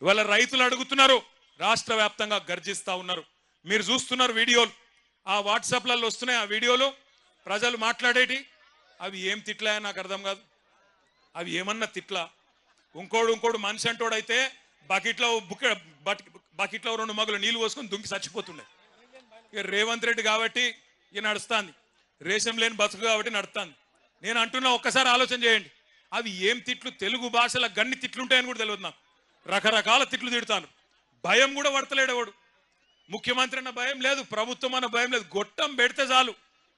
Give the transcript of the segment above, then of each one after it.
ఇవాళ రైతులు అడుగుతున్నారు, రాష్ట్ర వ్యాప్తంగా గర్జిస్తా ఉన్నారు. మీరు చూస్తున్నారు వీడియోలు, ఆ వాట్సాప్లలో వస్తున్నాయి ఆ వీడియోలు, ప్రజలు మాట్లాడేటి. అవి ఏం తిట్లా నాకు అర్థం కాదు. అవి ఏమన్నా తిట్లా? ఇంకోడు మనిషి అంటోడైతే బకెట్లో బకెట్లో 2 మగులు నీళ్లు పోసుకొని దుంకి చచ్చిపోతుండే. ఇక రేవంత్ రెడ్డి కాబట్టి ఇక నడుస్తాంది, రేషం లేని బతుకు కాబట్టి నడుస్తాంది. నేను అంటున్నా, ఒక్కసారి ఆలోచన చేయండి. అవి ఏం తిట్లు? తెలుగు భాషలో గన్ని తిట్లుంటాయని కూడా తెలియదు నాకు. రకరకాల తిట్లు తిడతాను. భయం కూడా పడతలేడు ఎవడు. ముఖ్యమంత్రి అన్న భయం లేదు, ప్రభుత్వం అన్న భయం లేదు. గొట్టం పెడితే చాలు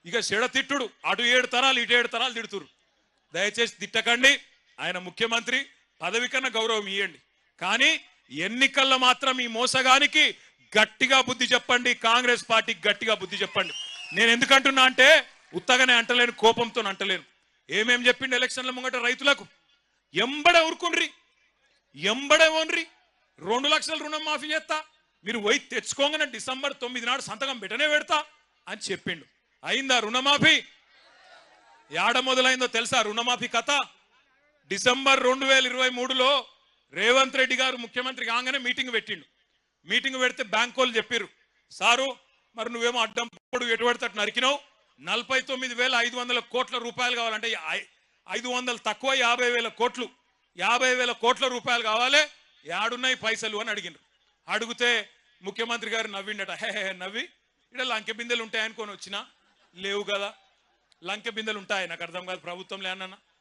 ఇక చెడ తిట్టుడు. అటు 7 తరాలు ఇటు 7 తరాలు తిడుతురు. దయచేసి తిట్టకండి. ఆయన ముఖ్యమంత్రి, పదవి కన్నా గౌరవం ఇవ్వండి. కానీ ఎన్నికల్లో మాత్రం ఈ మోసగానికి గట్టిగా బుద్ధి చెప్పండి. కాంగ్రెస్ పార్టీకి గట్టిగా బుద్ధి చెప్పండి. నేను ఎందుకంటున్నా అంటే ఉత్తగానే అంటలేను, కోపంతో అంటలేను. ఏమేం చెప్పిండు ఎలక్షన్ల ముంగట రైతులకు? ఎంబడే ఊరుకుండ్రి, ఎంబడే ఓన్రి. 2 లక్షల రుణం మాఫీ చేస్తా, మీరు పోయి తెచ్చుకోగానే డిసెంబర్ 9 నాడు సంతకం పెట్టనే పెడతా అని చెప్పిండు. అయిందా రుణమాఫీ? యాడ మొదలైందో తెలుసా రుణమాఫీ కథ? డిసెంబర్ 2023లో రేవంత్ రెడ్డి గారు ముఖ్యమంత్రి కాగానే మీటింగ్ పెట్టిండు. మీటింగ్ పెడితే బ్యాంక్ వాళ్ళు చెప్పారు, సారు మరి నువ్వేమో అడ్డం ఎటు పడితే నరికినావు, 49,500 కోట్ల రూపాయలు కావాలంటే 500 తక్కువ 50,000 కోట్లు, 50,000 కోట్ల రూపాయలు కావాలి, యాడున్నాయి పైసలు అని అడిగిండ్రు. అడిగితే ముఖ్యమంత్రి గారు నవ్విండట. హే నవ్వి, ఇక్కడ లంకె బిందెలు ఉంటాయనుకొని వచ్చినా, లేవు కదా. లంకె బిందెలు ఉంటాయి, నాకు అర్థం కాదు ప్రభుత్వం లేనన్నా.